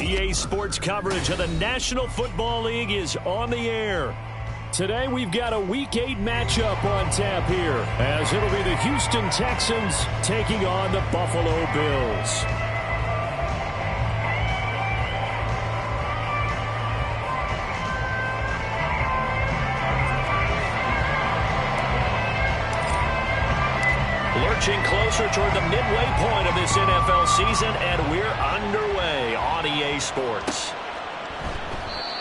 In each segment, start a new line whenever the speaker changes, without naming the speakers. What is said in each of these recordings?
EA Sports coverage of the National Football League is on the air. Today we've got a Week 8 matchup on tap here, as it'll be the Houston Texans taking on the Buffalo Bills. Lurching closer toward the midway point of this NFL season, and we're underway on EA Sports.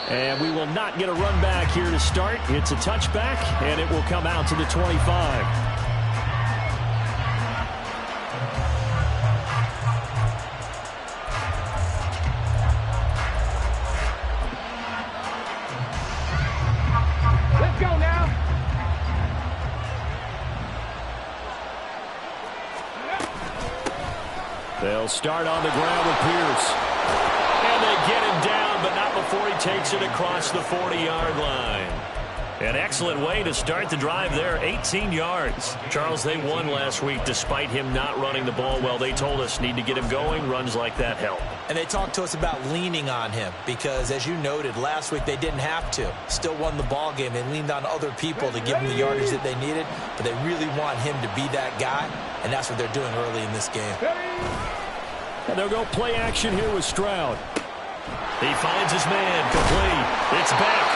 And we will not get a run back here to start. It's a touchback, and it will come out to the 25. They'll start on the ground with Pierce. And they get him down, but not before he takes it across the 40-yard line. An excellent way to start the drive there, 18 yards. Charles, they won last week despite him not running the ball well. They told us need to get him going. Runs like that help.
And they talked to us about leaning on him because, as you noted, last week they didn't have to. Still won the ball game. They leaned on other people to give them the yardage that they needed, but they really want him to be that guy, and that's what they're doing early in this game.
And they'll go play action here with Stroud. He finds his man, complete. It's back.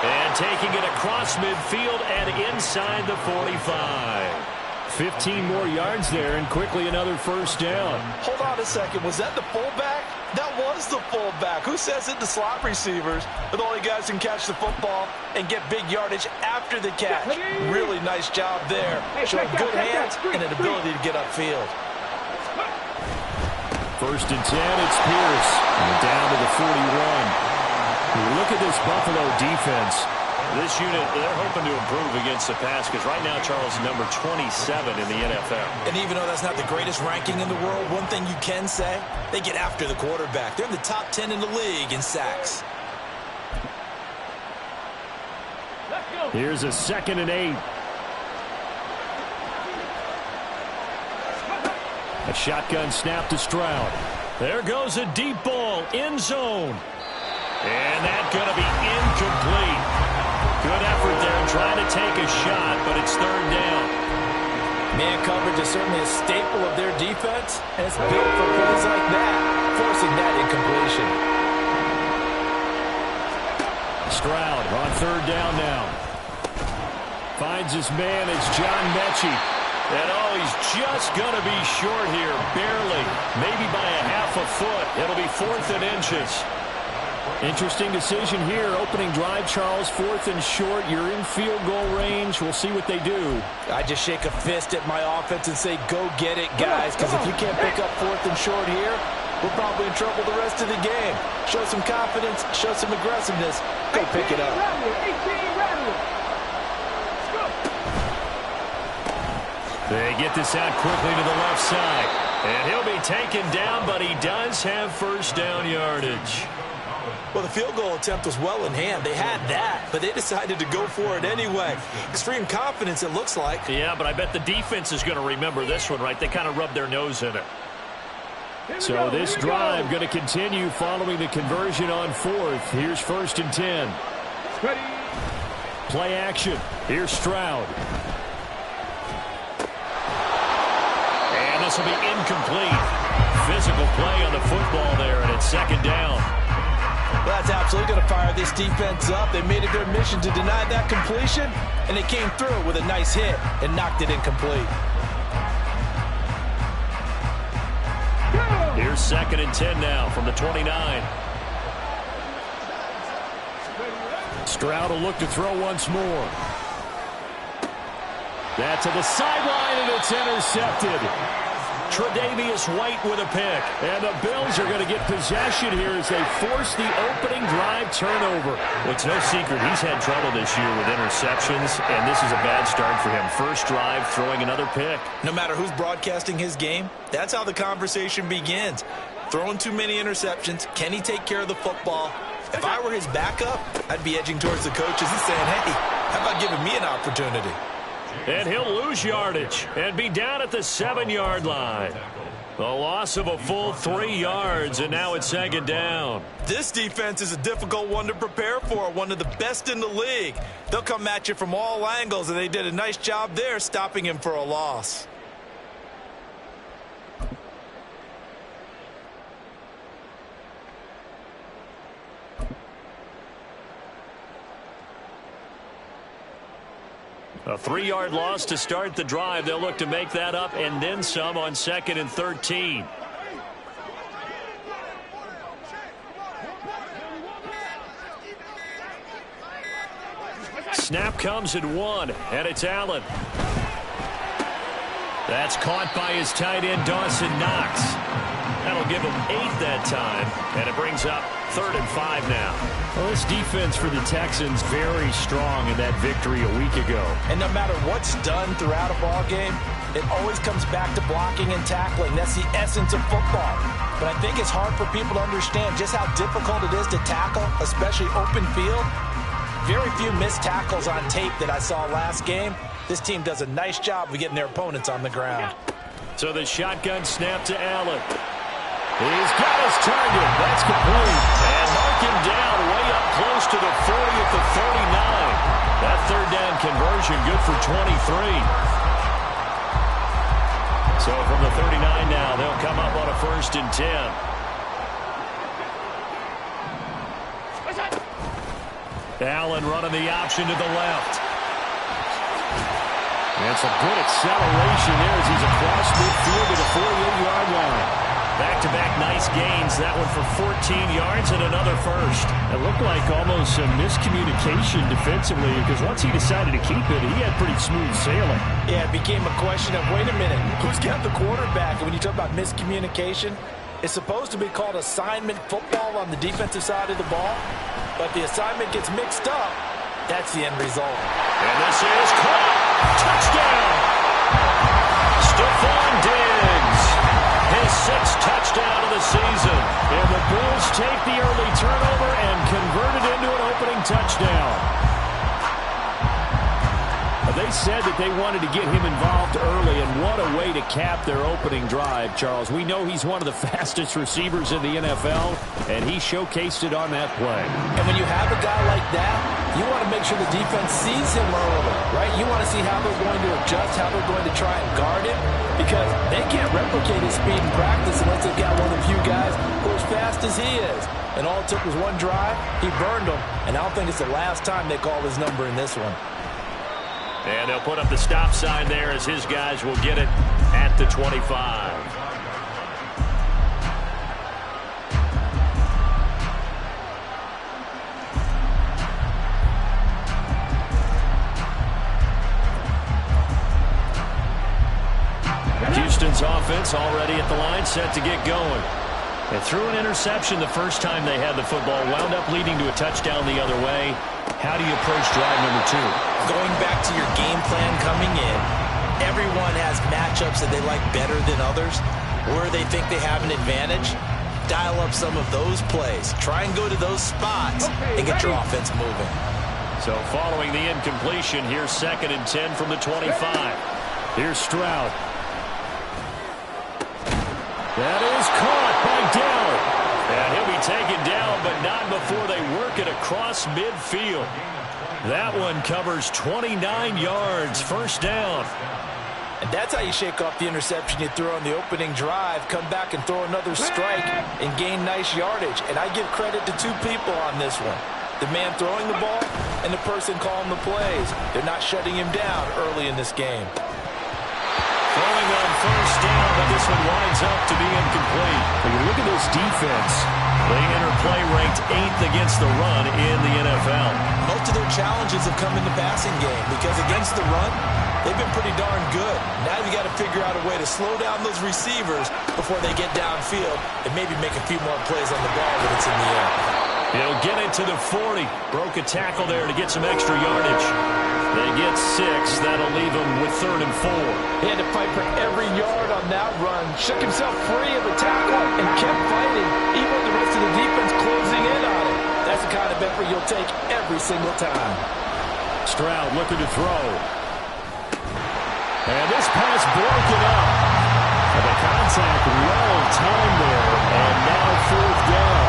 And taking it across midfield and inside the 45. 15 more yards there, and quickly another first down.
Hold on a second. Was that the fullback? That was the fullback. Who says it? The slot receivers are the only guys who can catch the football and get big yardage after the catch. Really nice job there. Showing good hands and an ability to get upfield.
First and 10, it's Pierce. And down to the 41. Look at this Buffalo defense. This unit, they're hoping to improve against the pass because right now, Charles, number 27 in the NFL.
And even though that's not the greatest ranking in the world, one thing you can say, they get after the quarterback. They're in the top 10 in the league in sacks.
Here's a 2nd and 8. A shotgun snap to Stroud. There goes a deep ball, end zone. And that's going to be incomplete. Good effort there trying to take a shot, but it's 3rd down.
Man coverage is certainly a staple of their defense, and it's built for plays like that, forcing that incompletion.
Stroud on 3rd down now. Finds his man, it's John Mechie. And he's just going to be short here, barely, maybe by a half a foot. It'll be 4th and inches. Interesting decision here. Opening drive, Charles, 4th and short. You're in field goal range. We'll see what they do.
I just shake a fist at my offense and say, go get it, guys, because if you can't pick up 4th and short here, we're probably in trouble the rest of the game. Show some confidence, show some aggressiveness. Go pick it up.
They get this out quickly to the left side. And he'll be taken down, but he does have first down yardage.
Well, the field goal attempt was well in hand. They had that, but they decided to go for it anyway. Extreme confidence, it looks like.
Yeah, but I bet the defense is going to remember this one, right? They kind of rubbed their nose in it. So this drive going to continue following the conversion on 4th. Here's 1st and 10. Play action. Here's Stroud. And this will be incomplete. Physical play on the football there, and it's 2nd down.
Well, that's absolutely going to fire this defense up. They made it their mission to deny that completion, and they came through with a nice hit and knocked it incomplete.
Here's 2nd and 10 now from the 29. Stroud will look to throw once more. That's to the sideline, and it's intercepted. Tre'Davious White with a pick. And the Bills are going to get possession here as they force the opening drive turnover. Well, it's no secret he's had trouble this year with interceptions, and this is a bad start for him. First drive, throwing another pick.
No matter who's broadcasting his game, that's how the conversation begins. Throwing too many interceptions. Can he take care of the football? If I were his backup, I'd be edging towards the coaches and saying, hey, how about giving me an opportunity?
And he'll lose yardage and be down at the 7-yard line. The loss of a full 3 yards, and now it's second down.
This defense is a difficult one to prepare for, one of the best in the league. They'll come at you from all angles, and they did a nice job there stopping him for a loss.
A 3-yard loss to start the drive. They'll look to make that up and then some on 2nd and 13. Snap comes at 1, and it's Allen. That's caught by his tight end, Dawson Knox. That'll give him 8 that time, and it brings up 3rd and 5 now. Well, this defense for the Texans very strong in that victory a week ago.
And no matter what's done throughout a ball game, it always comes back to blocking and tackling. That's the essence of football. But I think it's hard for people to understand just how difficult it is to tackle, especially open field. Very few missed tackles on tape that I saw last game. This team does a nice job of getting their opponents on the ground.
So the shotgun snap to Allen. He's got his target. That's complete. And mark him down way up close to the 40 at the 39. That 3rd down conversion good for 23. So from the 39 now, they'll come up on a 1st and 10. Allen running the option to the left. And some good acceleration there as he's across midfield to the 48-yard line. Back-to-back nice gains. That one for 14 yards and another 1st. It looked like almost some miscommunication defensively because once he decided to keep it, he had pretty smooth sailing.
Yeah, it became a question of, wait a minute, who's got the quarterback? And when you talk about miscommunication, it's supposed to be called assignment football on the defensive side of the ball. But the assignment gets mixed up. That's the end result.
And this is caught. Touchdown. Stephon Diggs. His 6th touchdown of the season. And the Bulls take the early turnover and convert it into an opening touchdown. They said that they wanted to get him involved early, and what a way to cap their opening drive, Charles. We know he's one of the fastest receivers in the NFL, and he showcased it on that play.
And when you have a guy like that, you want to make sure the defense sees him early, right? You want to see how they're going to adjust, how they're going to try and guard him, because they can't replicate his speed in practice unless they've got one of the few guys who are as fast as he is. And all it took was one drive. He burned them, and I don't think it's the last time they call his number in this one.
And they'll put up the stop sign there as his guys will get it at the 25. Houston's offense already at the line, set to get going. They threw an interception the first time they had the football, wound up leading to a touchdown the other way. How do you approach drive number 2?
Going back to your game plan coming in, everyone has matchups that they like better than others, where they think they have an advantage. Dial up some of those plays. Try and go to those spots and get your offense moving.
So following the incompletion, here's 2nd and 10 from the 25. Here's Stroud. That is caught by Dell. And he'll be taken down, but not before they work it across midfield. That one covers 29 yards, 1st down.
And that's how you shake off the interception you threw on the opening drive, come back and throw another strike and gain nice yardage. And I give credit to 2 people on this one. The man throwing the ball and the person calling the plays. They're not shutting him down early in this game.
Throwing on 1st down, but this one winds up to be incomplete. When you look at this defense, they enter play ranked 8th against the run in the NFL.
Most of their challenges have come in the passing game because against the run, they've been pretty darn good. Now you got to figure out a way to slow down those receivers before they get downfield and maybe make a few more plays on the ball when it's in the air.
He'll get it to the 40. Broke a tackle there to get some extra yardage. They get 6. That'll leave them with 3rd and 4.
He had to fight for every yard on that run. Shook himself free of a tackle and kept fighting, even with the rest of the defense closing in on him. That's the kind of effort you'll take every single time.
Stroud looking to throw. And this pass broken up. And the contact well timed there, and now fourth down.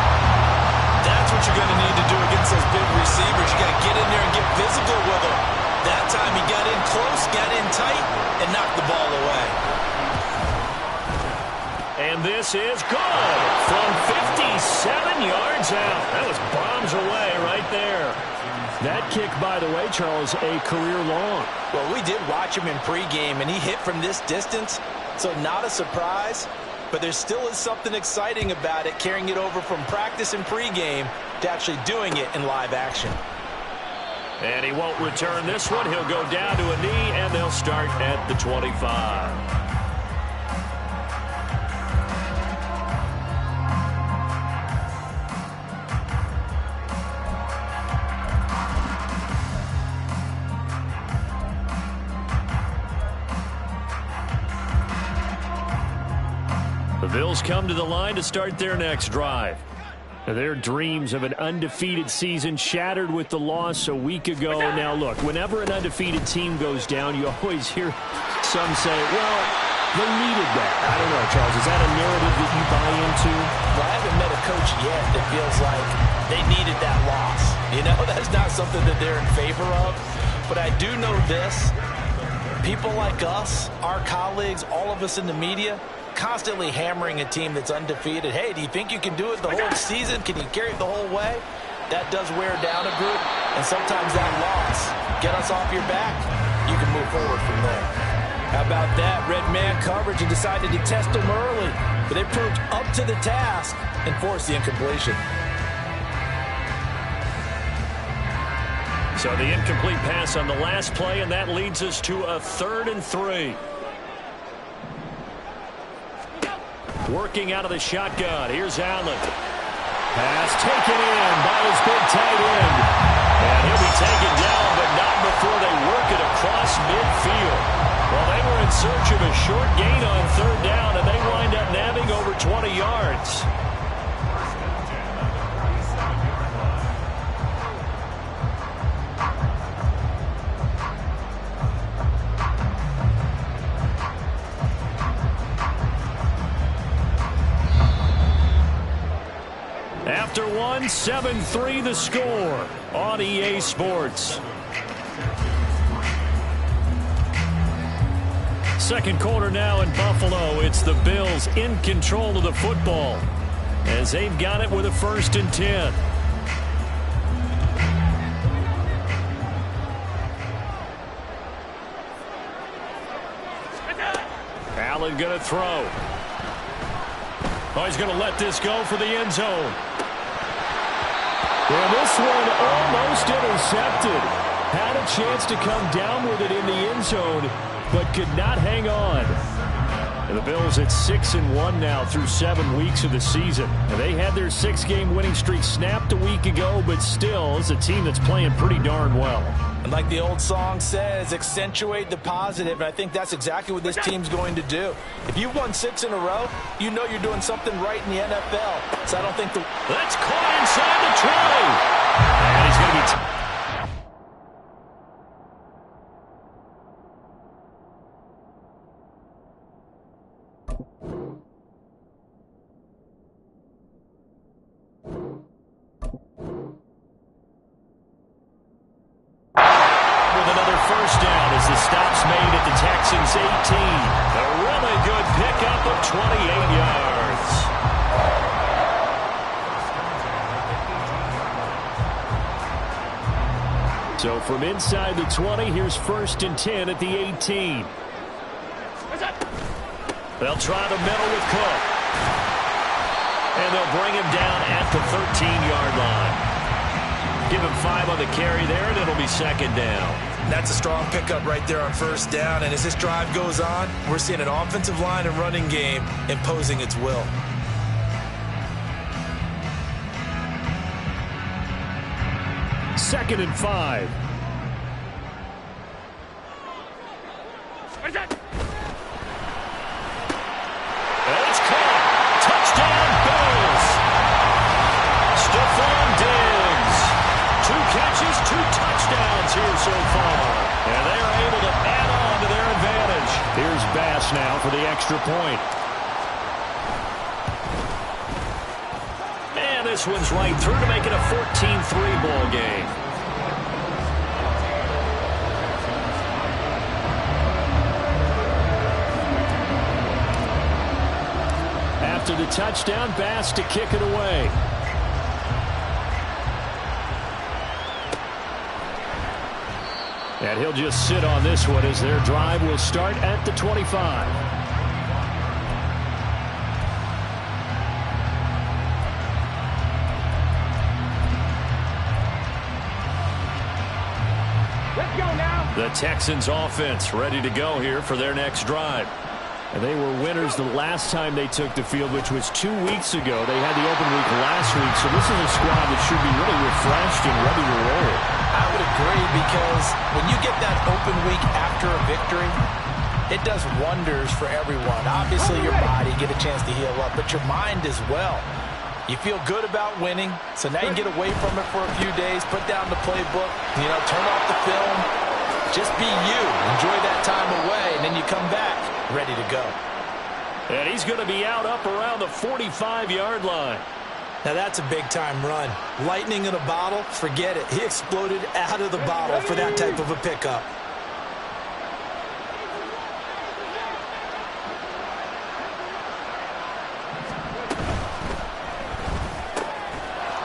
That's what you're going to need to do against those big receivers. You got to get in there and get physical with them. That time he got in close, got in tight, and knocked the ball away.
And this is good from 57 yards out. That was bombs away right there. That kick, by the way, Charles, a career long.
Well, we did watch him in pregame, and he hit from this distance, so not a surprise. But there still is something exciting about it, carrying it over from practice and pregame to actually doing it in live action.
And he won't return this one. He'll go down to a knee, and they'll start at the 25. The Bills come to the line to start their next drive. Their dreams of an undefeated season shattered with the loss a week ago. Now, look, whenever an undefeated team goes down, you always hear some say, well, they needed that. I don't know, Charles. Is that a narrative that you buy into?
Well, I haven't met a coach yet that feels like they needed that loss. You know, that's not something that they're in favor of. But I do know this. People like us, our colleagues, all of us in the media, constantly hammering a team that's undefeated. Hey, do you think you can do it the whole season? Can you carry it the whole way? That does wear down a group, and sometimes that loss, get us off your back, you can move forward from there. How about that? Red man coverage and decided to test them early, but they proved up to the task and forced the incompletion.
So the incomplete pass on the last play, and that leads us to a 3rd and 3. Working out of the shotgun. Here's Allen. Pass taken in by his big tight end. And he'll be taken down, but not before they work it across midfield. Well, they were in search of a short gain on 3rd down, and they wind up nabbing over 20 yards. After one, 7-3 the score on EA Sports. Second quarter now in Buffalo. It's the Bills in control of the football as they've got it with a 1st and 10. Allen going to throw. Oh, he's going to let this go for the end zone. Well, this one almost intercepted. Had a chance to come down with it in the end zone, but could not hang on. And the Bills at 6-1 now through 7 weeks of the season. And they had their 6-game winning streak snapped a week ago, but still is a team that's playing pretty darn well.
And like the old song says, accentuate the positive, and I think that's exactly what this team's going to do. If you've won 6 in a row, you know you're doing something right in the NFL. So I don't think the...
That's caught inside the 20. And he's going to be... The stop's made at the Texans' 18. A really good pickup of 28 yards. So from inside the 20, here's 1st and 10 at the 18. They'll try the middle with Cook. And they'll bring him down at the 13-yard line. Give him 5 on the carry there, and it'll be 2nd down.
That's a strong pickup right there on 1st down. And as this drive goes on, we're seeing an offensive line and running game imposing its will.
Second and 5. It's caught. Touchdown, Bills. Stephon Diggs. 2 catches, 2 touchdowns here so far. And they are able to add on to their advantage. Here's Bass pass now for the extra point. And this one's right through to make it a 14-3 ball game. After the touchdown, Bass to kick it away. And he'll just sit on this one as their drive will start at the 25.
Let's go now.
The Texans offense ready to go here for their next drive. And they were winners the last time they took the field, which was 2 weeks ago. They had the open week last week, so this is a squad that should be really refreshed and ready to roll.
I would agree, because when you get that open week after a victory, it does wonders for everyone. Obviously, your body get a chance to heal up, but your mind as well. You feel good about winning, so now you can get away from it for a few days, put down the playbook, turn off the film, just be you. Enjoy that time away, and then you come back ready to go.
And he's going to be out up around the 45-yard line.
Now that's a big-time run. Lightning in a bottle, forget it. He exploded out of the bottle for that type of a pickup.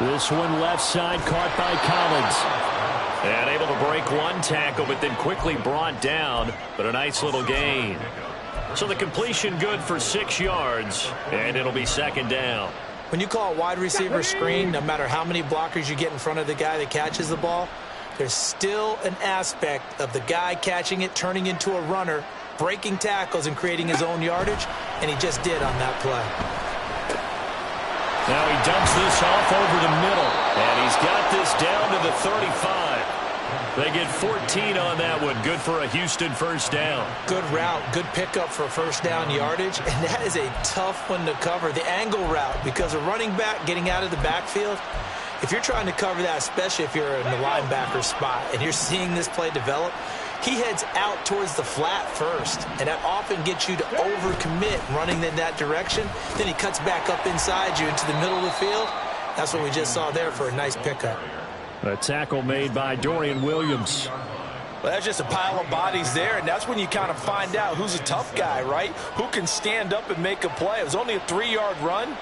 This one left side caught by Collins. And able to break one tackle, but then quickly brought down. But a nice little gain. So the completion good for 6 yards, and it'll be second down.
When you call a wide receiver screen, no matter how many blockers you get in front of the guy that catches the ball, there's still an aspect of the guy catching it, turning into a runner, breaking tackles and creating his own yardage, and he just did on that play.
Now he dumps this off over the middle, and he's got this down to the 35. They get 14 on that one. Good for a Houston first down.
Good route, good pickup for first down yardage, and that is a tough one to cover. The angle route, because a running back getting out of the backfield, if you're trying to cover that, especially if you're in the linebacker spot and you're seeing this play develop, he heads out towards the flat first, and that often gets you to overcommit running in that direction. Then he cuts back up inside you into the middle of the field. That's what we just saw there for a nice pickup.
A tackle made by Dorian Williams.
Well, that's just a pile of bodies there, and that's when you kind of find out who's a tough guy, right? Who can stand up and make a play. It was only a 3-yard run,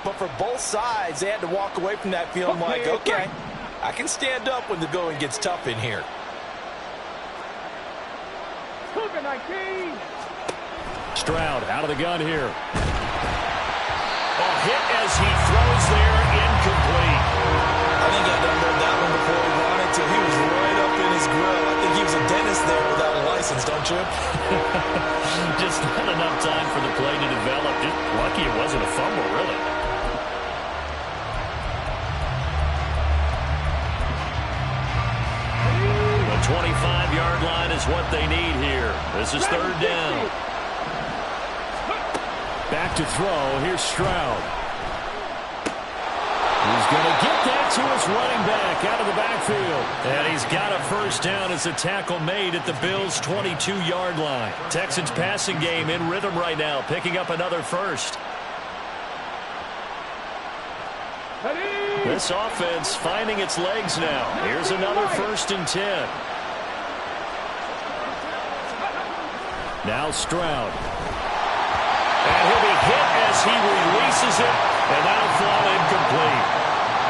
but for both sides, they had to walk away from that feeling like, okay, I can stand up when the going gets tough in here.
Stroud out of the gun here. A hit as he throws there, incomplete.
I think he had to unload that one before he wanted to. He was right up in his grill. I think he was a dentist there without a license, don't you?
Just not enough time for the play to develop. Just lucky it wasn't a fumble, really. The 25-yard line is what they need here. This is third down. Back to throw. Here's Stroud. He's going to get that to his running back out of the backfield. And he's got a first down as a tackle made at the Bills' 22-yard line. Texans passing game in rhythm right now, picking up another first. This offense finding its legs now. Here's another 1st and 10. Now Stroud. And he'll be hit as he releases it, and that'll fall incomplete.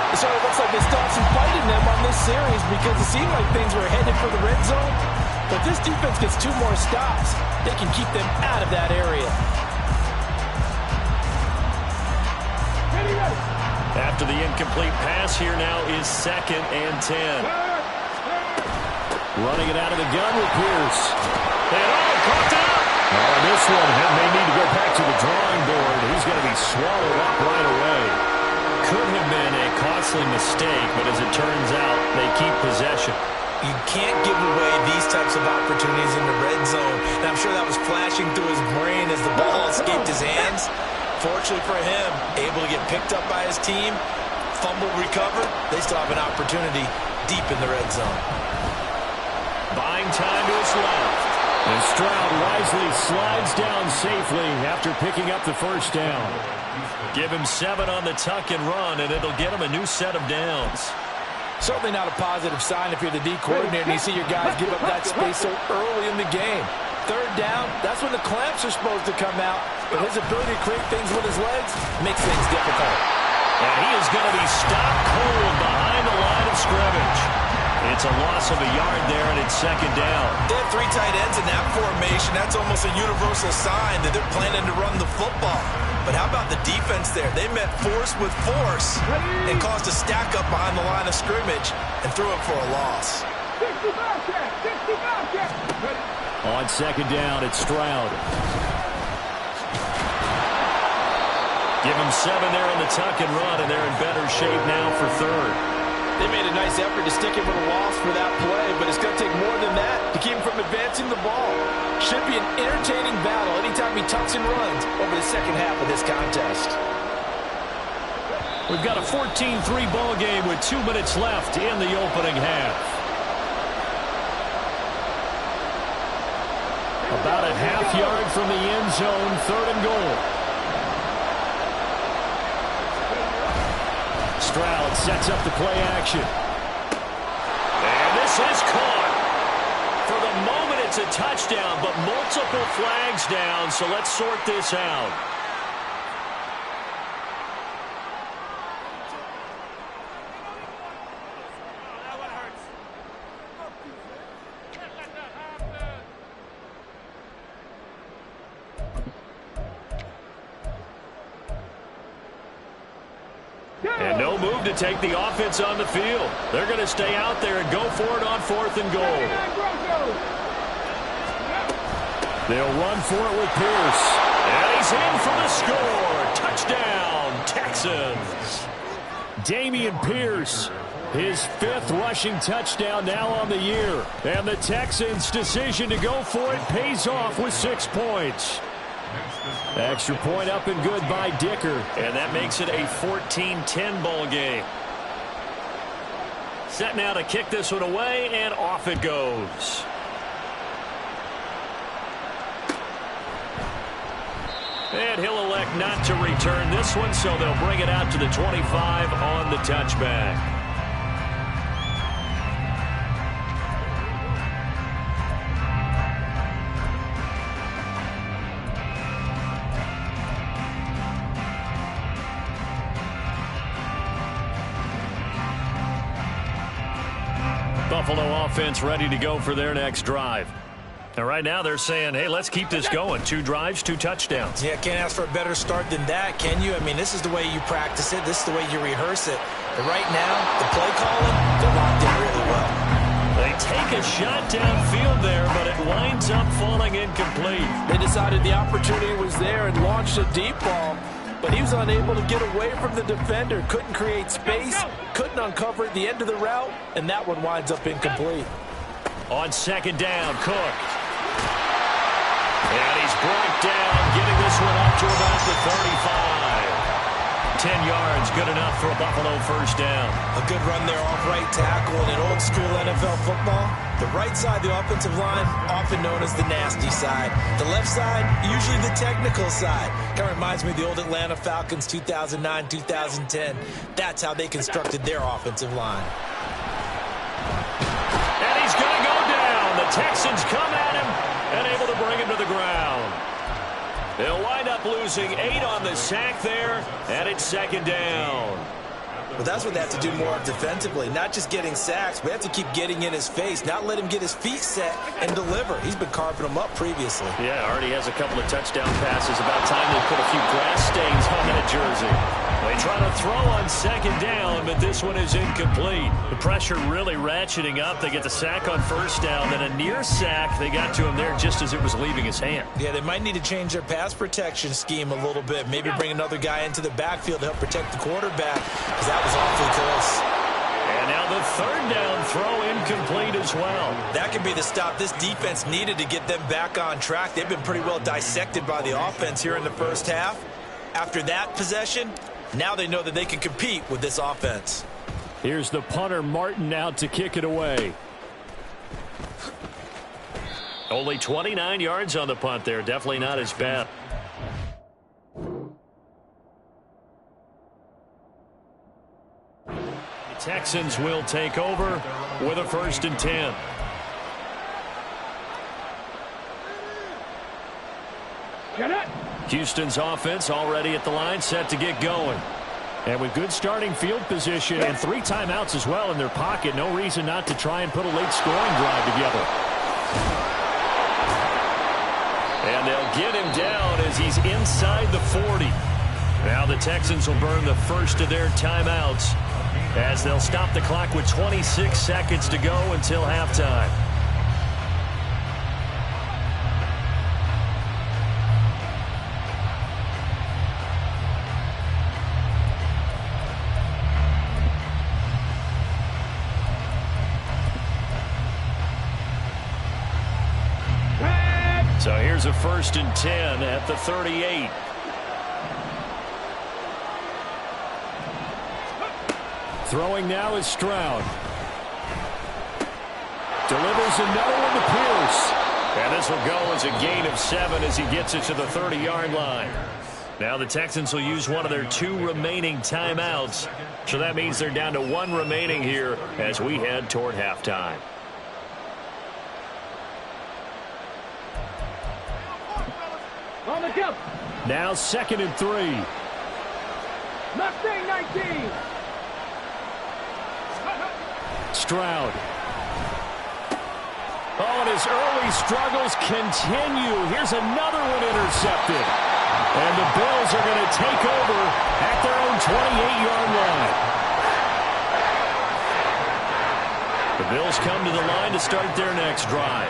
So it looks like they still have some fight in them on this series, because it seemed like things were headed for the red zone. But this defense gets 2 more stops. They can keep them out of that area.
After the incomplete pass, here now is 2nd and 10. Running it out of the gun with Pierce. And caught out. This one may need to go back to the drawing board. He's going to be swallowed up right away. Could have been a costly mistake, but as it turns out, they keep possession.
You can't give away these types of opportunities in the red zone. And I'm sure that was flashing through his brain as the ball escaped his hands. Fortunately for him, able to get picked up by his team, fumble recovered. They still have an opportunity deep in the red zone.
Buying time to his left. And Stroud wisely slides down safely after picking up the first down. Give him 7 on the tuck and run, and it'll get him a new set of downs.
Certainly not a positive sign if you're the D coordinator and you see your guys give up that space so early in the game. Third down, that's when the clamps are supposed to come out. But his ability to create things with his legs makes things difficult.
And he is going to be stopped cold behind the line of scrimmage. It's a loss of a yard there, and it's second down.
They have 3 tight ends in that formation. That's almost a universal sign that they're planning to run the football. But how about the defense there? They met force with force and caused a stack up behind the line of scrimmage and threw it for a loss.
On second down, it's Stroud. Give him 7 there on the tuck and run, and they're in better shape now for third.
They made a nice effort to stick him with a loss for that play, but it's going to take more than that to keep him from advancing the ball. Should be an entertaining battle anytime he tucks and runs over the second half of this contest.
We've got a 14-3 ball game with 2 minutes left in the opening half. About a half yard from the end zone, third and goal. Stroud sets up the play action. And this is caught. For the moment, it's a touchdown, but multiple flags down, so let's sort this out. And no move to take the offense on the field. They're going to stay out there and go for it on 4th and goal. They'll run for it with Pierce. And he's in for the score. Touchdown, Texans. Dameon Pierce, his 5th rushing touchdown now on the year. And the Texans' decision to go for it pays off with 6 points. Extra point up and good by Dicker. And that makes it a 14-10 ball game. Set now to kick this one away, and off it goes. And he'll elect not to return this one, so they'll bring it out to the 25 on the touchback. Buffalo offense ready to go for their next drive. And right now they're saying, hey, let's keep this going. 2 drives, 2 touchdowns.
Yeah, can't ask for a better start than that, can you? I mean, this is the way you practice it. This is the way you rehearse it. But right now, the play calling, they're locked in really well.
They take a shot downfield there, but it winds up falling incomplete.
They decided the opportunity was there and launched a deep ball, but he was unable to get away from the defender. Couldn't create space, couldn't uncover at the end of the route, and that one winds up incomplete.
On second down, Cook. And he's brought down, getting this one up to about the 35. 10 yards, good enough for a Buffalo first down.
A good run there off right tackle in an old school NFL football. The right side, the offensive line, often known as the nasty side. The left side, usually the technical side. Kind of reminds me of the old Atlanta Falcons 2009, 2010. That's how they constructed their offensive line.
And he's going to go down. The Texans come at him and able to bring him to the ground. They'll wind up losing 8 on the sack there, and it's second down.
Well, that's what they have to do more of defensively, not just getting sacks. We have to keep getting in his face, not let him get his feet set and deliver. He's been carving them up previously.
Yeah, already has a couple of touchdown passes. About time they put a few grass stains on that jersey. They try to throw on second down, but this one is incomplete. The pressure really ratcheting up. They get the sack on first down, then a near sack. They got to him there just as it was leaving his hand.
Yeah, they might need to change their pass protection scheme a little bit. Maybe bring another guy into the backfield to help protect the quarterback, because that was awfully close.
And now the third down throw incomplete as well.
That could be the stop this defense needed to get them back on track. They've been pretty well dissected by the offense here in the first half. After that possession, now they know that they can compete with this offense.
Here's the punter, Martin, out to kick it away. Only 29 yards on the punt there. Definitely not as bad. The Texans will take over with a 1st and 10. Houston's offense already at the line, set to get going. And with good starting field position and 3 timeouts as well in their pocket, no reason not to try and put a late scoring drive together. And they'll get him down as he's inside the 40. Now the Texans will burn the first of their timeouts as they'll stop the clock with 26 seconds to go until halftime. So here's a 1st and 10 at the 38. Throwing now is Stroud. Delivers another one to Pierce. And this will go as a gain of 7 as he gets it to the 30-yard line. Now the Texans will use one of their 2 remaining timeouts. So that means they're down to 1 remaining here as we head toward halftime. Now 2nd and 3.
Mustang 19.
Stroud. Oh, and his early struggles continue. Here's another one intercepted. And the Bills are going to take over at their own 28-yard line. The Bills come to the line to start their next drive.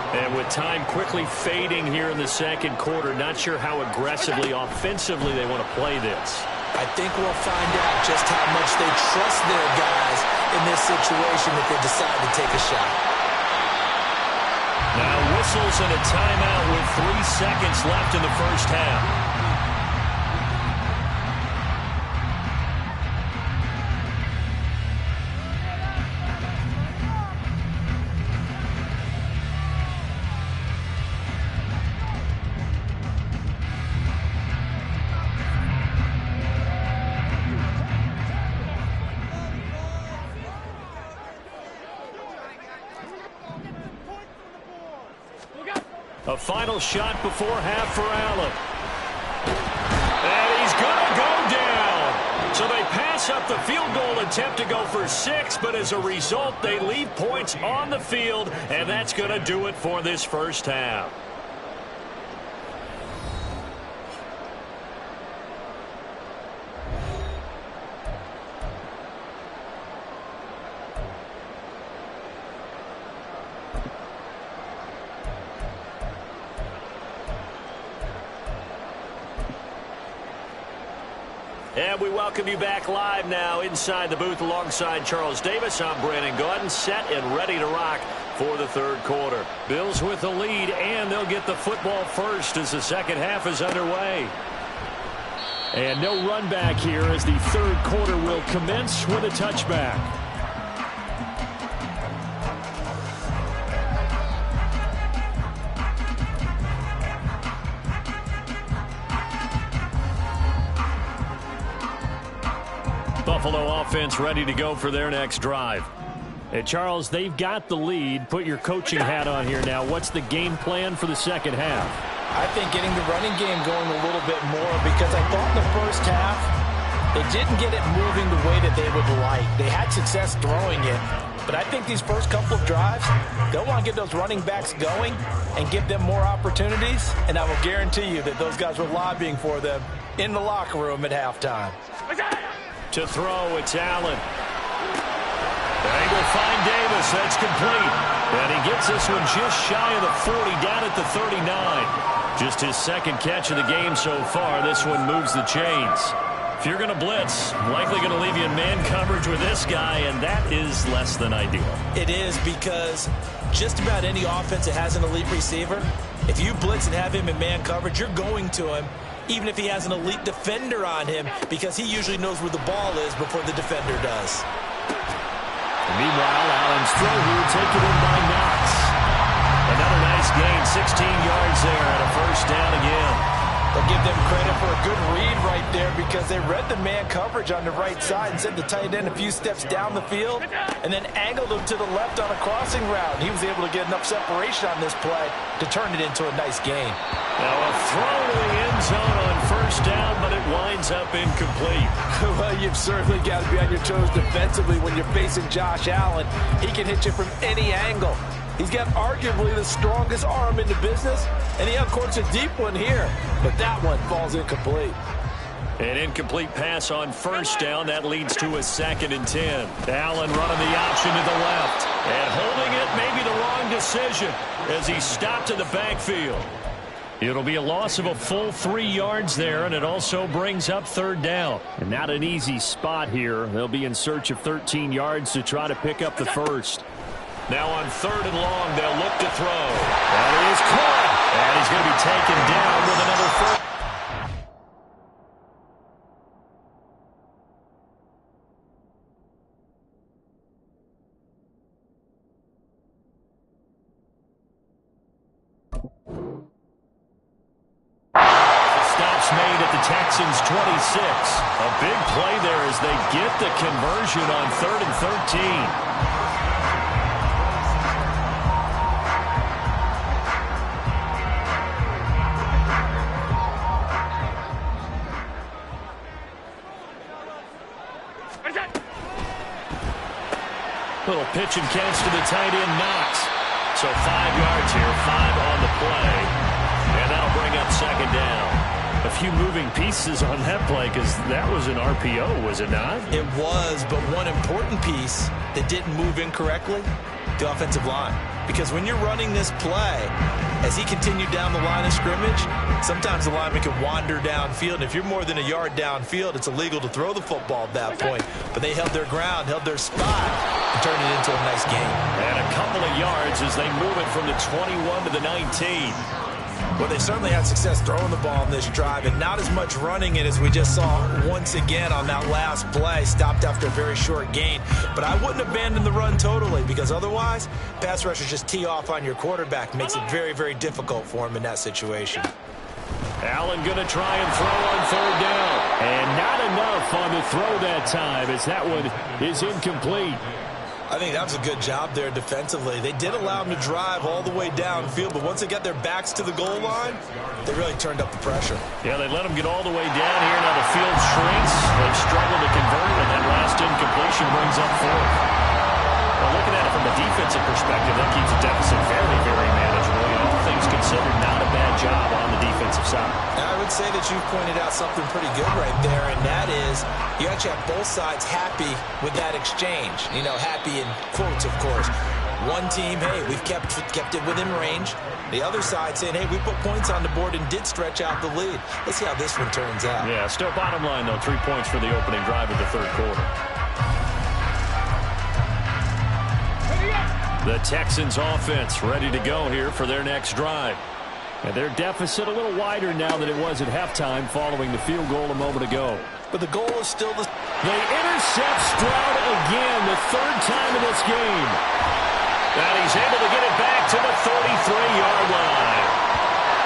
And with time quickly fading here in the 2nd quarter, not sure how aggressively, offensively they want to play this.
I think we'll find out just how much they trust their guys in this situation if they decide to take a shot.
Now whistles and a timeout with 3 seconds left in the first half. A final shot before half for Allen. And he's going to go down. So they pass up the field goal attempt to go for 6, but as a result, they leave points on the field, and that's going to do it for this first half. And we welcome you back live now inside the booth alongside Charles Davis. I'm Brandon Gaudin, set and ready to rock for the 3rd quarter. Bills with the lead, and they'll get the football first as the 2nd half is underway. And no run back here as the 3rd quarter will commence with a touchback. Buffalo offense ready to go for their next drive. And Charles, they've got the lead. Put your coaching hat on here now. What's the game plan for the 2nd half?
I think getting the running game going a little bit more, because I thought in the first half they didn't get it moving the way that they would like. They had success throwing it, but I think these first couple of drives, they'll want to get those running backs going and give them more opportunities, and I will guarantee you that those guys were lobbying for them in the locker room at halftime.
To throw, it's Allen. They will find Davis. That's complete. And he gets this one just shy of the 40, down at the 39. Just his 2nd catch of the game so far. This one moves the chains. If you're going to blitz, likely going to leave you in man coverage with this guy, and that is less than ideal.
It is, because just about any offense that has an elite receiver, if you blitz and have him in man coverage, you're going to him, even if he has an elite defender on him, because he usually knows where the ball is before the defender does.
Meanwhile, Allen's throw here taken in by Knox. Another nice gain, 16 yards there and a first down again.
I'll give them credit for a good read right there because they read the man coverage on the right side and sent the tight end a few steps down the field and then angled him to the left on a crossing route. And he was able to get enough separation on this play to turn it into a nice gain.
Now a throw to the end zone on first down, but it winds up incomplete.
Well, you've certainly got to be on your toes defensively when you're facing Josh Allen. He can hit you from any angle. He's got arguably the strongest arm in the business, and he uncorks a deep one here, but that one falls incomplete.
An incomplete pass on first down. That leads to a 2nd and 10. Allen running the option to the left, and holding it may be the wrong decision as he stopped in the backfield. It'll be a loss of a full 3 yards there, and it also brings up 3rd down. And not an easy spot here. They'll be in search of 13 yards to try to pick up the first. Now on 3rd and long, they'll look to throw. That is caught. And he's going to be taken down with another first. Stops made at the Texans' 26. A big play there as they get the conversion on 3rd and 13. Little pitch and catch to the tight end, Knox. So 5 yards here, 5 on the play. And that'll bring up 2nd down. A few moving pieces on that play because that was an RPO, was it not?
It was, but one important piece that didn't move incorrectly, the offensive line. Because when you're running this play, as he continued down the line of scrimmage, sometimes the lineman can wander downfield. And if you're more than a yard downfield, it's illegal to throw the football at that point. But they held their ground, held their spot, and turned it into a nice game.
And a couple of yards as they move it from the 21 to the 19.
Well, they certainly had success throwing the ball in this drive, and not as much running it as we just saw once again on that last play. Stopped after a very short gain. But I wouldn't abandon the run totally, because otherwise, pass rushers just tee off on your quarterback. Makes it very, very difficult for him in that situation.
Allen going to try and throw on 3rd down. And not enough on the throw that time as that one is incomplete.
I think that was a good job there defensively. They did allow him to drive all the way downfield, but once they got their backs to the goal line, they really turned up the pressure.
Yeah, they let him get all the way down here. Now the field shrinks. They've struggled to convert, and that last incompletion brings up 4th. Well, looking at it from a defensive perspective, that keeps the deficit very, very manageable. All things considered, not a bad job on the defensive side.
Now, I would say that you've pointed out something pretty good right there, and that is you actually have both sides happy with that exchange. You know, happy in quotes, of course. One team, hey, we've kept it within range. The other side saying, hey, we put points on the board and did stretch out the lead. Let's see how this one turns out.
Yeah, still bottom line, though, 3 points for the opening drive of the 3rd quarter. The Texans offense ready to go here for their next drive. And their deficit a little wider now than it was at halftime following the field goal a moment ago.
But the goal is still the...
They intercept Stroud again, the 3rd time in this game. And he's able to get it back to the 33-yard line.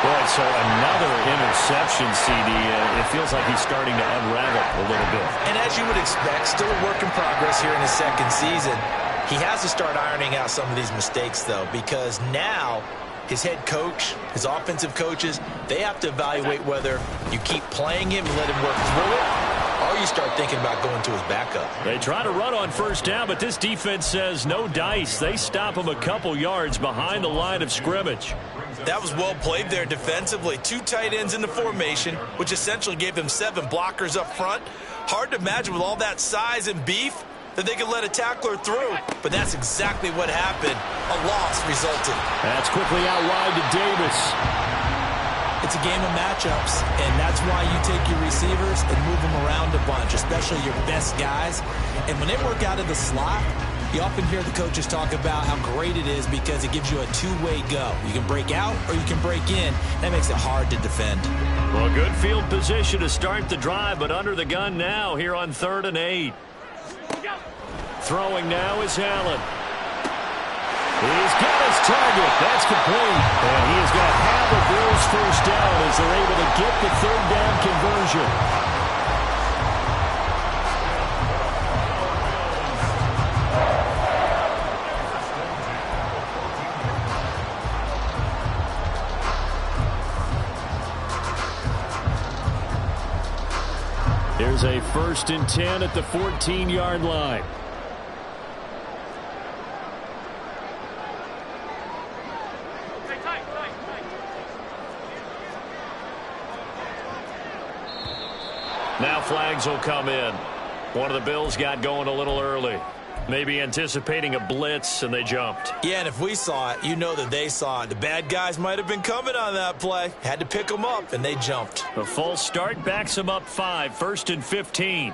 Boy, so another interception, CD. It feels like he's starting to unravel a little bit.
And as you would expect, still a work in progress here in his 2nd season. He has to start ironing out some of these mistakes, though, because now his head coach, his offensive coaches, they have to evaluate whether you keep playing him and let him work through it, or you start thinking about going to his backup.
They try to run on 1st down, but this defense says no dice. They stop him a couple yards behind the line of scrimmage.
That was well played there defensively. 2 tight ends in the formation, which essentially gave them 7 blockers up front. Hard to imagine with all that size and beef that they could let a tackler through, but that's exactly what happened. A loss resulted.
That's quickly out wide to Davis.
It's a game of matchups, and that's why you take your receivers and move them around a bunch, especially your best guys. And when they work out of the slot, you often hear the coaches talk about how great it is because it gives you a two-way go. You can break out or you can break in. That makes it hard to defend.
Well, good field position to start the drive, but under the gun now here on 3rd and 8. Throwing now is Allen. He's got his target. That's complete. And he has got half of Bill's first down as they're able to get the third down conversion. Here's a 1st and 10 at the 14-yard line. Now flags will come in. One of the Bills got going a little early. Maybe anticipating a blitz, and they jumped.
Yeah, and if we saw it, you know that they saw it. The bad guys might have been coming on that play. Had to pick them up, and they jumped.
The false start backs them up 5. 1st and 15.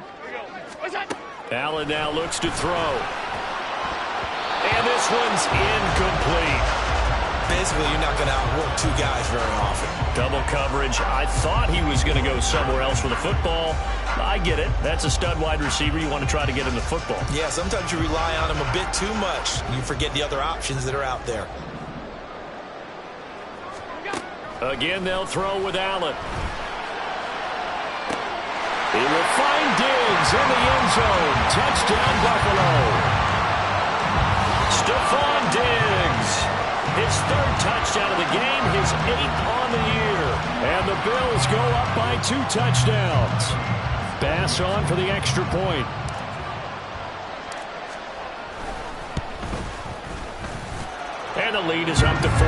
Allen now looks to throw. And this one's incomplete.
Basically, you're not going to outwork two guys very often.
Double coverage. I thought he was going to go somewhere else with the football. I get it. That's a stud wide receiver. You want to try to get him the football.
Yeah, sometimes you rely on him a bit too much. You forget the other options that are out there.
Again, they'll throw with Allen. He will find Diggs in the end zone. Touchdown, Buffalo. Stephon Diggs. His 3rd touchdown of the game, his 8th on the year. And the Bills go up by 2 touchdowns. Bass on for the extra point. And the lead is up to 14.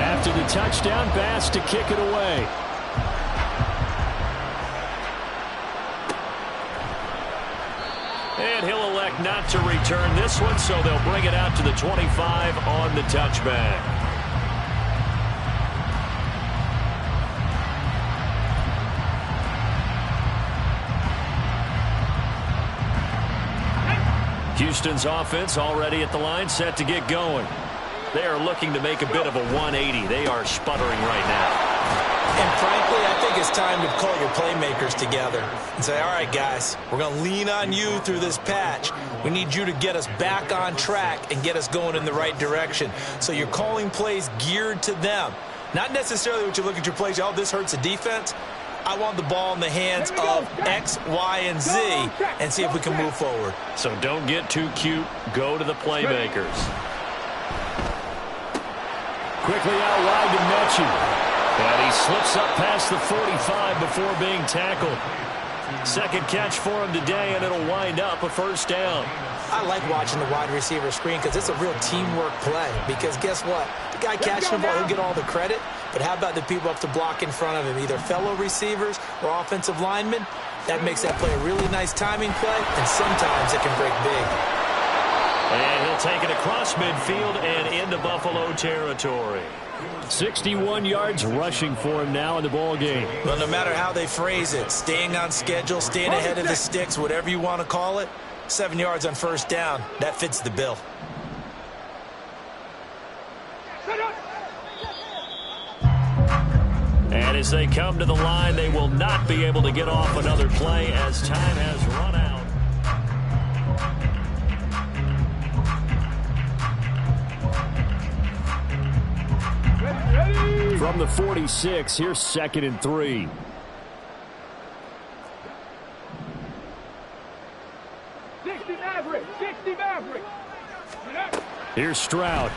After the touchdown, Bass to kick it away. And he'll elect not to return this one, so they'll bring it out to the 25 on the touchback. Houston's offense already at the line, set to get going. They are looking to make a bit of a 180. They are sputtering right now.
And frankly, I think it's time to call your playmakers together and say, all right, guys, we're going to lean on you through this patch. We need you to get us back on track and get us going in the right direction. So you're calling plays geared to them. Not necessarily what you look at your plays, oh, this hurts the defense. I want the ball in the hands of X, Y, and Z and see if we can move forward.
So don't get too cute. Go to the playmakers. Quickly out wide to Mechie. And he slips up past the 45 before being tackled. 2nd catch for him today, and it'll wind up a 1st down.
I like watching the wide receiver screen because it's a real teamwork play. Because guess what? The guy catching the ball, he'll get all the credit. But how about the people up to block in front of him, either fellow receivers or offensive linemen? That makes that play a really nice timing play, and sometimes it can break big.
And he'll take it across midfield and into Buffalo territory. 61 yards rushing for him now in the ball game.
Well, no matter how they phrase it, staying on schedule, staying ahead of the sticks, whatever you want to call it, 7 yards on 1st down, that fits the bill.
And as they come to the line, they will not be able to get off another play as time has run out. From the 46, here's 2nd and 3. Here's Stroud.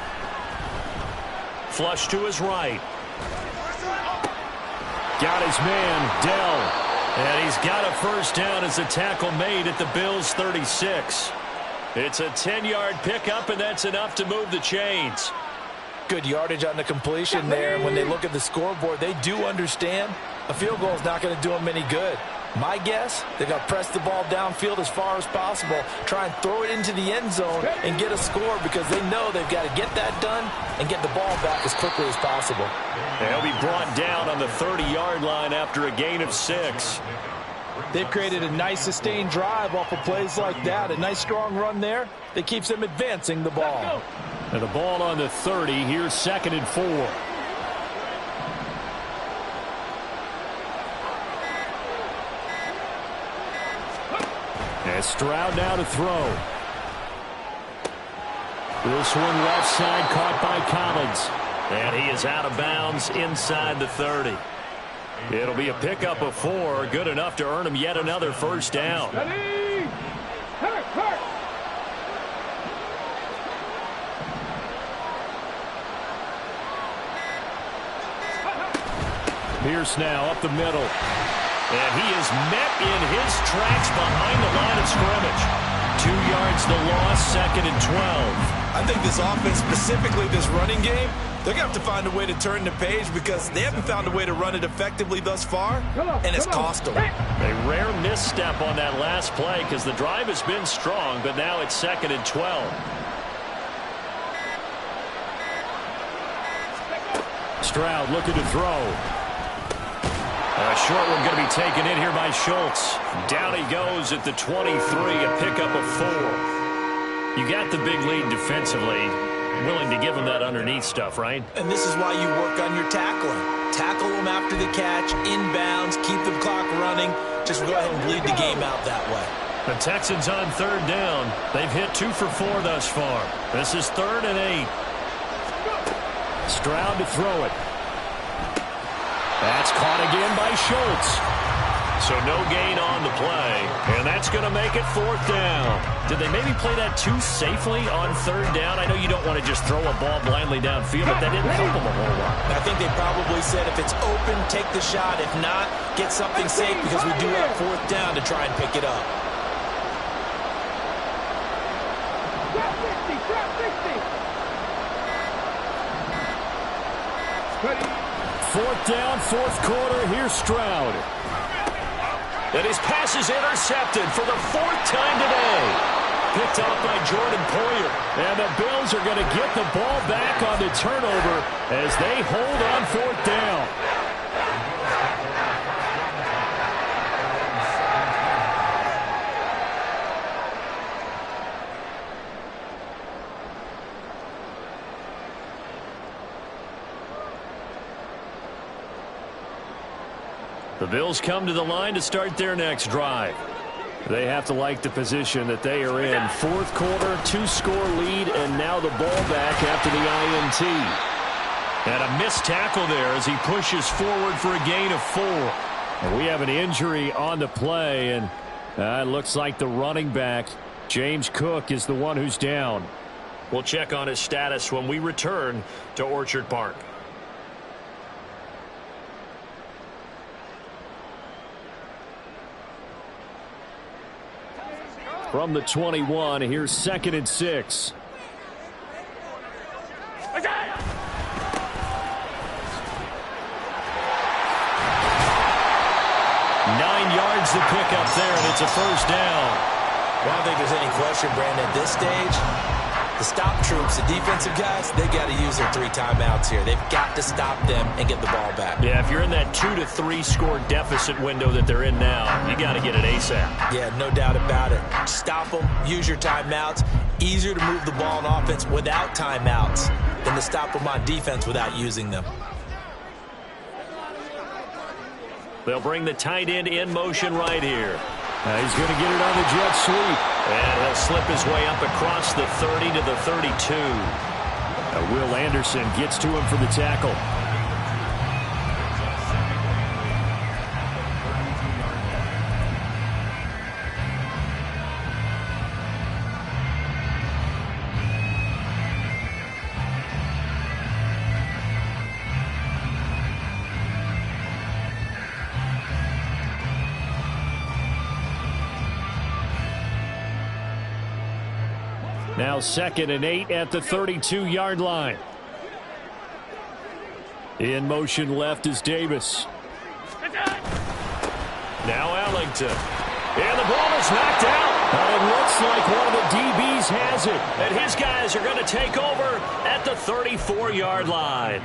Flush to his right. Got his man, Dell. And he's got a 1st down as a tackle made at the Bills' 36. It's a 10-yard pickup, and that's enough to move the chains.
Good yardage on the completion there. When they look at the scoreboard, they do understand a field goal is not going to do them any good. My guess, they're going to press the ball downfield as far as possible, try and throw it into the end zone and get a score because they know they've got to get that done and get the ball back as quickly as possible.
They'll be brought down on the 30-yard line after a gain of 6.
They've created a nice sustained drive off of plays like that. A nice strong run there that keeps them advancing the ball.
And the ball on the 30. Here's 2nd and 4. As Stroud now to throw. This one left side caught by Collins. And he is out of bounds inside the 30. It'll be a pickup of 4, good enough to earn him yet another first down. Pierce now up the middle. And he is met in his tracks behind the line of scrimmage. 2 yards the loss, 2nd and 12.
I think this offense, specifically this running game, they're going to have to find a way to turn the page because they haven't found a way to run it effectively thus far, and it's cost them.
A rare misstep on that last play because the drive has been strong, but now it's 2nd and 12. Stroud looking to throw. A short one going to be taken in here by Schultz. Down he goes at the 23, a pickup of 4. You got the big lead defensively. Willing to give him that underneath stuff, right?
And this is why you work on your tackling. Tackle them after the catch, inbounds, keep the clock running. Just go ahead and bleed the game out that way.
The Texans on 3rd down. They've hit 2 for 4 thus far. This is 3rd and 8. Stroud to throw it. That's caught again by Schultz. So no gain on the play, and that's going to make it 4th down. Did they maybe play that too safely on 3rd down? I know you don't want to just throw a ball blindly downfield, but that didn't help them a whole lot.
I think they probably said if it's open, take the shot. If not, get something safe because we do have 4th down to try and pick it up.
Fourth down, 4th quarter. Here's Stroud. And his pass is intercepted for the 4th time today. Picked up by Jordan Poyer. And the Bills are going to get the ball back on the turnover as they hold on 4th down. The Bills come to the line to start their next drive. They have to like the position that they are in. 4th quarter, 2-score lead, and now the ball back after the INT. And a missed tackle there as he pushes forward for a gain of 4. And we have an injury on the play, and it looks like the running back, James Cook, is the one who's down. We'll check on his status when we return to Orchard Park. From the 21, here's 2nd and 6. 9 yards to pick up there, and it's a first down.
Well, I don't think there's any question, Brandon, at this stage, the stop troops, the defensive guys, they got to use their 3 timeouts here. They've got to stop them and get the ball back.
Yeah, if you're in that 2 to 3 score deficit window that they're in now, you got to get it ASAP.
Yeah, no doubt about it. Stop them, use your timeouts. Easier to move the ball on offense without timeouts than to stop them on defense without using them.
They'll bring the tight end in motion right here. He's going to get it on the jet sweep. And he'll slip his way up across the 30 to the 32. Will Anderson gets to him for the tackle. Now 2nd and 8 at the 32-yard line. In motion left is Davis. Now Ellington. And the ball is knocked out. But it looks like one of the DBs has it. And his guys are going to take over at the 34-yard line.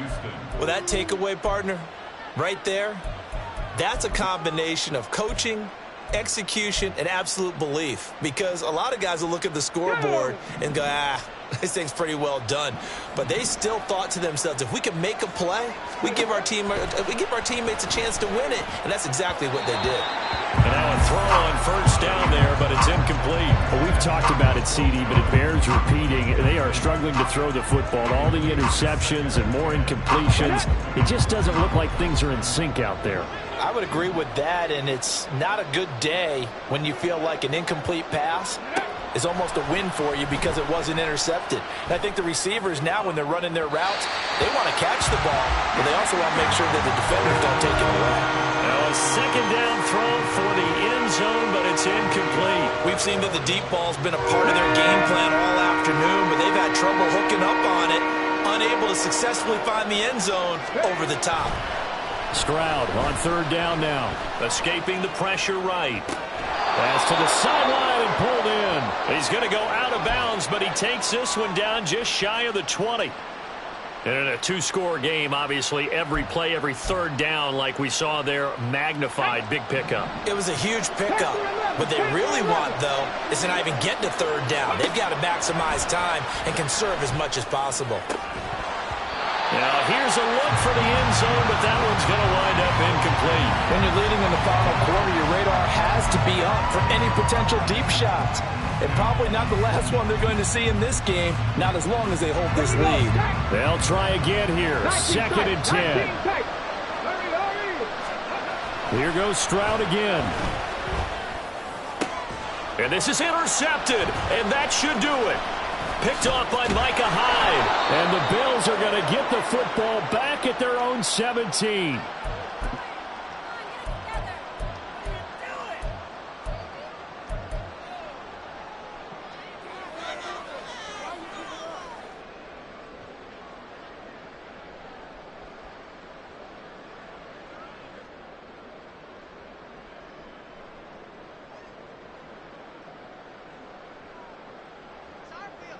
Well, that takeaway, partner, right there, that's a combination of coaching, execution, and absolute belief. Because a lot of guys will look at the scoreboard and go, This thing's pretty well done. But they still thought to themselves, if we can make a play, we give our teammates a chance to win it. And that's exactly what they did.
And now a throw on first down there, but it's incomplete. Well, we've talked about it, CD, but it bears repeating. They are struggling to throw the football. All the interceptions and more incompletions. It just doesn't look like things are in sync out there.
I would agree with that, and it's not a good day when you feel like an incomplete pass is almost a win for you because it wasn't intercepted. And I think the receivers now, when they're running their routes, they want to catch the ball, but they also want to make sure that the defenders don't take it away.
Now a second down throw for the end zone, but it's incomplete.
We've seen that the deep ball's been a part of their game plan all afternoon, but they've had trouble hooking up on it, unable to successfully find the end zone over the top.
Stroud on third down now, escaping the pressure right. Pass to the sideline and pulled in. He's going to go out of bounds, but he takes this one down just shy of the 20. And in a two-score game, obviously, every play, every third down, like we saw there, magnified, big pickup.
It was a huge pickup. What they really want, though, is to not even get to third down. They've got to maximize time and conserve as much as possible.
Now, here's a look for the end zone, but that one's going to wind up incomplete.
When you're leading in the final quarter, your radar has to be up for any potential deep shots. And probably not the last one they're going to see in this game, not as long as they hold this lead.
They'll try again here, 2nd and 10. Here goes Stroud again. And this is intercepted, and that should do it. Picked off by Micah Hyde. And the Bills are going to get the football back at their own 17.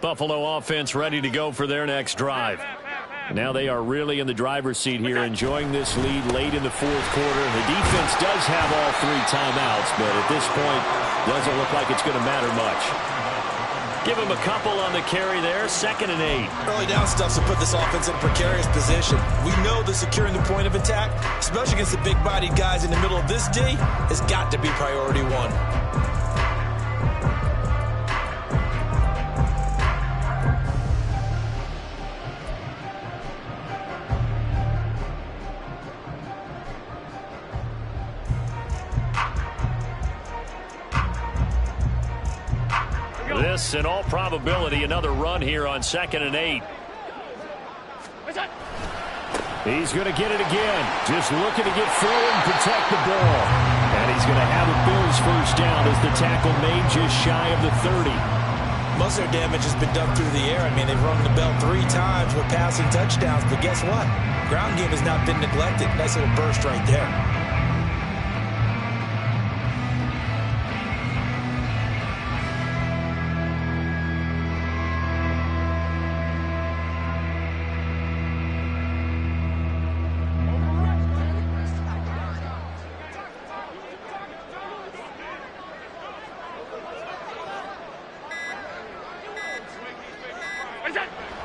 Buffalo offense ready to go for their next drive. Now they are really in the driver's seat here, enjoying this lead late in the fourth quarter. The defense does have all 3 timeouts, but at this point, doesn't look like it's going to matter much. Give him a couple on the carry there, 2nd and 8.
Early down stuff to put this offense in a precarious position. We know that securing the point of attack, especially against the big-bodied guys in the middle of this D, has got to be priority 1.
This, in all probability, another run here on 2nd and 8. He's going to get it again. Just looking to get through and protect the ball. And he's going to have a Bills first down as the tackle made just shy of the 30.
Most of their damage has been done through the air. I mean, they've rung the bell 3 times with passing touchdowns. But guess what? Ground game has not been neglected. Nice little burst right there.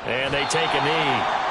And they take a knee.